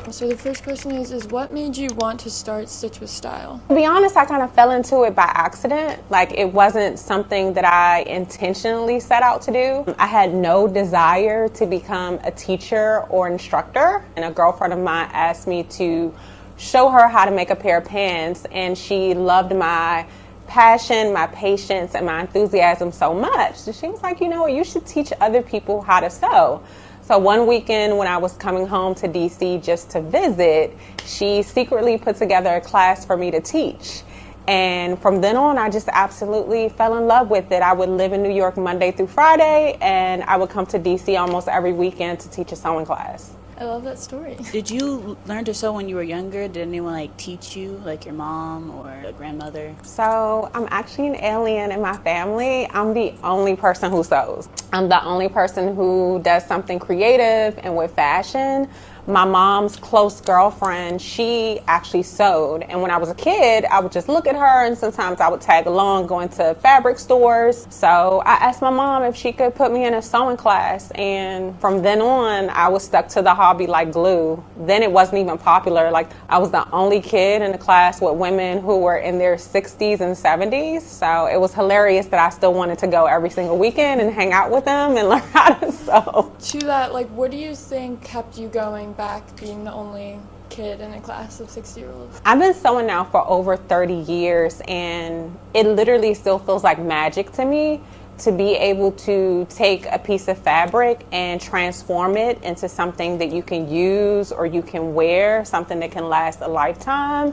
So the first question is what made you want to start Stitch with Style? To be honest, I kind of fell into it by accident. Like, it wasn't something that I intentionally set out to do. I had no desire to become a teacher or instructor, and a girlfriend of mine asked me to show her how to make a pair of pants, and she loved my passion, my patience, and my enthusiasm so much. So she was like, you know what, you should teach other people how to sew. So one weekend when I was coming home to DC just to visit, she secretly put together a class for me to teach. And from then on, I just absolutely fell in love with it. I would live in New York Monday through Friday, and I would come to DC almost every weekend to teach a sewing class. I love that story. Did you learn to sew when you were younger? Did anyone teach you, like your mom or a grandmother? So I'm actually an alien in my family. I'm the only person who sews. I'm the only person who does something creative and with fashion. My mom's close girlfriend, she actually sewed. And when I was a kid, I would just look at her, and sometimes I would tag along going to fabric stores. So I asked my mom if she could put me in a sewing class. And from then on, I was stuck to the hobby like glue. Then it wasn't even popular. Like, I was the only kid in the class with women who were in their 60s and 70s. So it was hilarious that I still wanted to go every single weekend and hang out with them and learn how to sew. To that, what do you think kept you going back being the only kid in a class of 60-year-olds? I've been sewing now for over 30 years, and it literally still feels like magic to me to be able to take a piece of fabric and transform it into something that you can use or you can wear, something that can last a lifetime.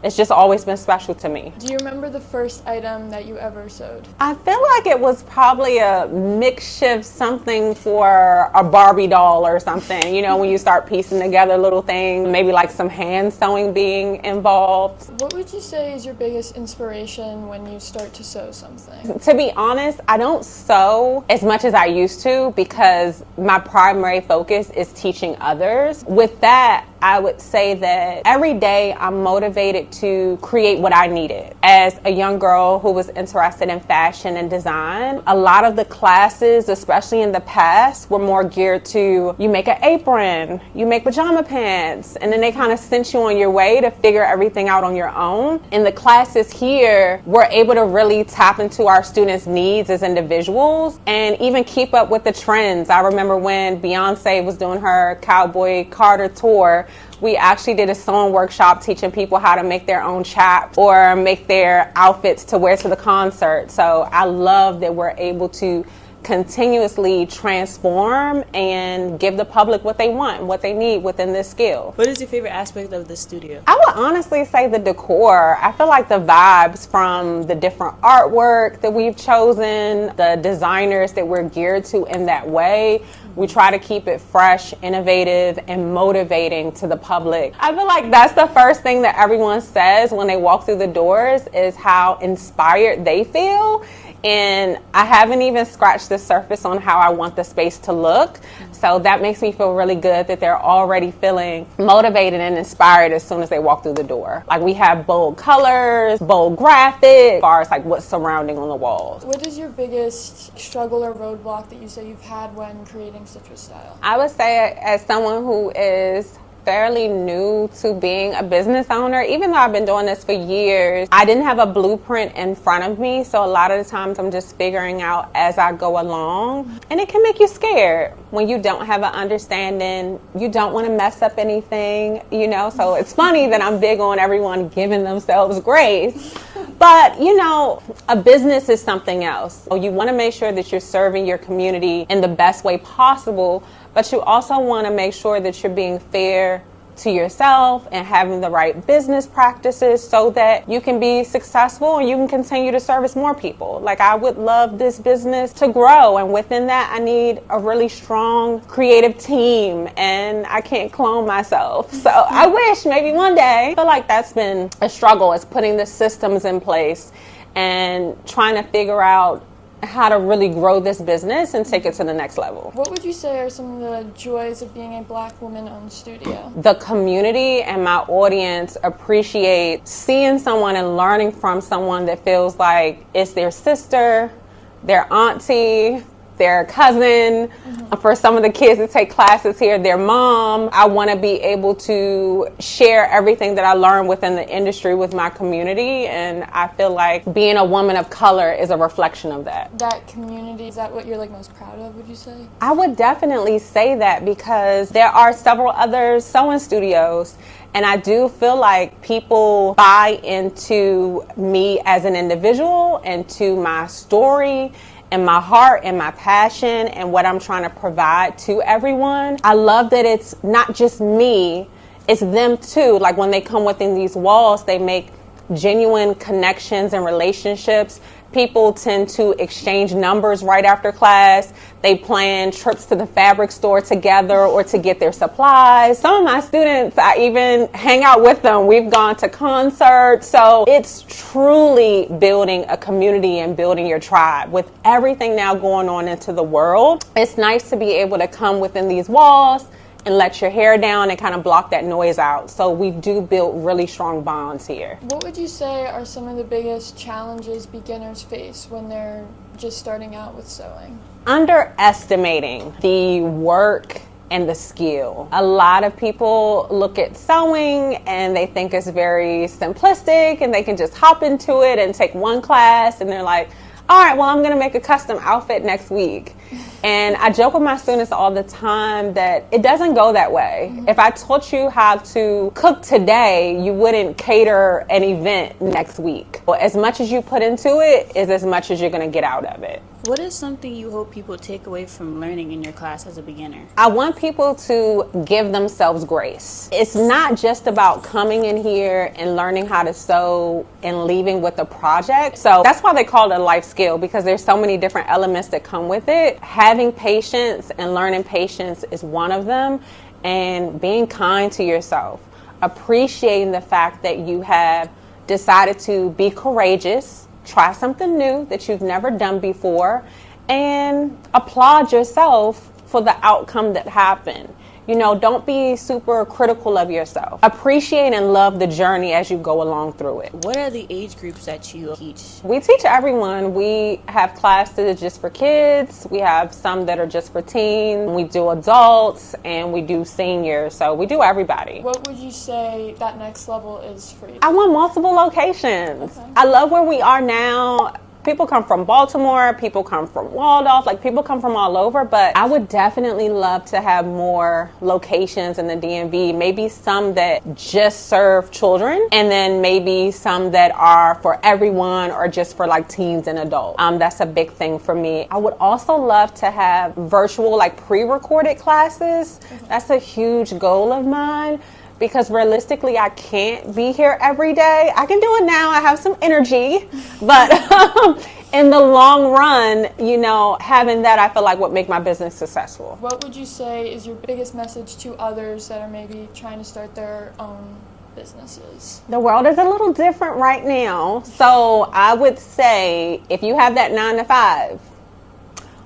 It's just always been special to me. Do you remember the first item that you ever sewed? I feel like it was probably a makeshift something for a Barbie doll or something. You know, when you start piecing together little things, maybe like some hand sewing being involved. What would you say is your biggest inspiration when you start to sew something? To be honest, I don't sew as much as I used to because my primary focus is teaching others. With that, I would say that every day I'm motivated to create what I needed. As a young girl who was interested in fashion and design, a lot of the classes, especially in the past, were more geared to you make an apron, you make pajama pants, and then they kind of sent you on your way to figure everything out on your own. In the classes here, we're able to really tap into our students' needs as individuals and even keep up with the trends. I remember when Beyonce was doing her Cowboy Carter tour, we actually did a sewing workshop teaching people how to make their own chaps or make their outfits to wear to the concert. So I love that we're able to continuously transform and give the public what they want, what they need within this skill. What is your favorite aspect of the studio? I would honestly say the decor. I feel like the vibes from the different artwork that we've chosen, the designers that we're geared to in that way. We try to keep it fresh, innovative, and motivating to the public. I feel like that's the first thing that everyone says when they walk through the doors is how inspired they feel. And I haven't even scratched the surface on how I want the space to look. So that makes me feel really good that they're already feeling motivated and inspired as soon as they walk through the door. Like, we have bold colors, bold graphics, as far as what's surrounding on the walls. What is your biggest struggle or roadblock that you say you've had when creating Stitch with Style? I would say, as someone who is fairly new to being a business owner, even though I've been doing this for years, I didn't have a blueprint in front of me. So a lot of the times I'm just figuring out as I go along. And it can make you scared when you don't have an understanding. You don't want to mess up anything, So it's funny that I'm big on everyone giving themselves grace. But, a business is something else. So you want to make sure that you're serving your community in the best way possible, but you also want to make sure that you're being fair to yourself and having the right business practices so that you can be successful and you can continue to service more people. I would love this business to grow, and within that I need a really strong creative team, and I can't clone myself. So I wish maybe one day. I feel like that's been a struggle, is putting the systems in place and trying to figure out how to really grow this business and take it to the next level. What would you say are some of the joys of being a Black woman-owned studio? The community and my audience appreciate seeing someone and learning from someone that feels like it's their sister, their auntie, their cousin, for some of the kids that take classes here, their mom. I want to be able to share everything that I learned within the industry with my community, and I feel like being a woman of color is a reflection of that. That community, is that what you're like most proud of, would you say? I would definitely say that, because there are several other sewing studios, and I do feel like people buy into me as an individual and to my story and my heart and my passion and what I'm trying to provide to everyone. I love that it's not just me, it's them too. Like when they come within these walls, they make genuine connections and relationships. People tend to exchange numbers right after class. They plan trips to the fabric store together or to get their supplies. Some of my students, I even hang out with them. We've gone to concerts. So it's truly building a community and building your tribe. With everything now going on into the world, it's nice to be able to come within these walls and let your hair down and kind of block that noise out. So we do build really strong bonds here. What would you say are some of the biggest challenges beginners face when they're just starting out with sewing? Underestimating the work and the skill. A lot of people look at sewing and they think it's very simplistic and they can just hop into it and take one class and they're like, all right, well, I'm going to make a custom outfit next week. And I joke with my students all the time that it doesn't go that way. If I taught you how to cook today, you wouldn't cater an event next week. Well, as much as you put into it is as much as you're going to get out of it. What is something you hope people take away from learning in your class as a beginner? I want people to give themselves grace. It's not just about coming in here and learning how to sew and leaving with a project. So that's why they call it a life skill, because there's so many different elements that come with it. Having patience and learning patience is one of them, and being kind to yourself. Appreciating the fact that you have decided to be courageous, try something new that you've never done before, and applaud yourself for the outcome that happened. You know, don't be super critical of yourself. Appreciate and love the journey as you go along through it. What are the age groups that you teach? We teach everyone. We have classes just for kids. We have some that are just for teens. We do adults and we do seniors. So we do everybody. What would you say that next level is for you? I want multiple locations. Okay. I love where we are now. People come from Baltimore, people come from Waldorf, like people come from all over, but I would definitely love to have more locations in the DMV, maybe some that just serve children, and then maybe some that are for everyone or just for like teens and adults. That's a big thing for me. I would also love to have virtual, like pre-recorded classes. That's a huge goal of mine, because realistically, I can't be here every day. I can do it now. I have some energy, but in the long run, you know, having that, I feel like would make my business successful. What would you say is your biggest message to others that are maybe trying to start their own businesses? The world is a little different right now. So I would say if you have that 9 to 5,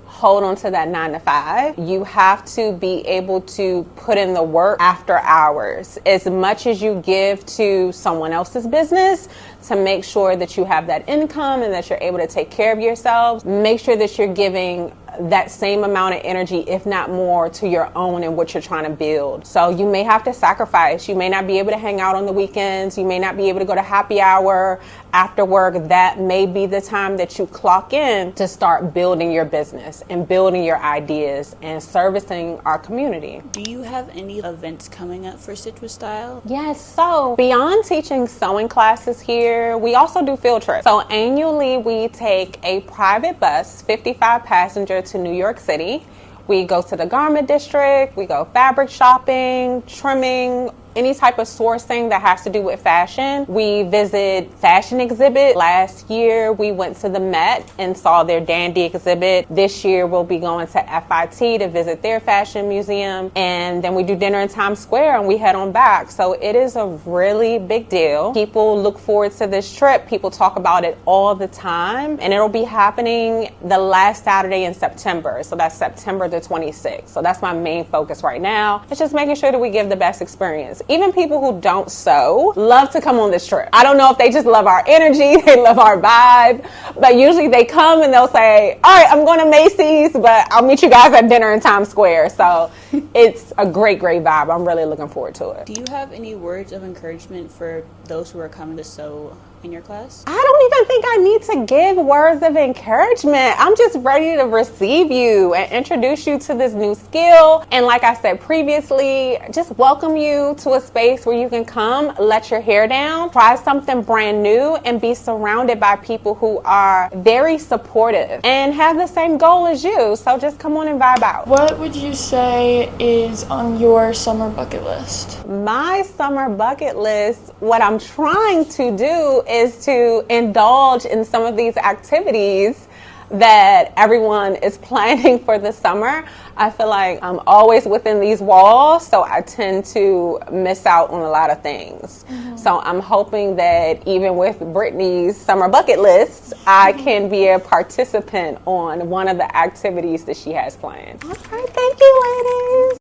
hold on to that 9 to 5. You have to be able to put in the work after hours. As much as you give to someone else's business, to make sure that you have that income and that you're able to take care of yourselves, make sure that you're giving that same amount of energy, if not more, to your own and what you're trying to build. So you may have to sacrifice. You may not be able to hang out on the weekends. You may not be able to go to happy hour after work. That may be the time that you clock in to start building your business and building your ideas and servicing our community. Do you have any events coming up for Stitched with Style? Yes, so beyond teaching sewing classes here, we also do field trips. So annually we take a private bus, 55 passengers, to New York City. We go to the garment district, we go fabric shopping, trimming, any type of sourcing that has to do with fashion. We visit fashion exhibit. Last year we went to the Met and saw their dandy exhibit. This year we'll be going to FIT to visit their fashion museum, and then we do dinner in Times Square and we head on back. So it is a really big deal. People look forward to this trip. People talk about it all the time, and it'll be happening the last Saturday in September. So that's September the 26th. So that's my main focus right now. It's just making sure that we give the best experience. even people who don't sew, love to come on this trip. I don't know if they just love our energy, they love our vibe, but usually they come and they'll say, all right, I'm going to Macy's, but I'll meet you guys at dinner in Times Square. So it's a great vibe. I'm really looking forward to it. Do you have any words of encouragement for those who are coming to sew in your class? I don't even think I need to give words of encouragement. I'm just ready to receive you and introduce you to this new skill. And like I said previously, just welcome you to a space where you can come, let your hair down, try something brand new, and be surrounded by people who are very supportive and have the same goal as you. So just come on and vibe out. What would you say is on your summer bucket list? My summer bucket list, what I'm trying to do is to indulge in some of these activities that everyone is planning for the summer. I feel like I'm always within these walls, so I tend to miss out on a lot of things. So I'm hoping that even with Brittany's summer bucket list, I can be a participant on one of the activities that she has planned. All right, thank you, ladies.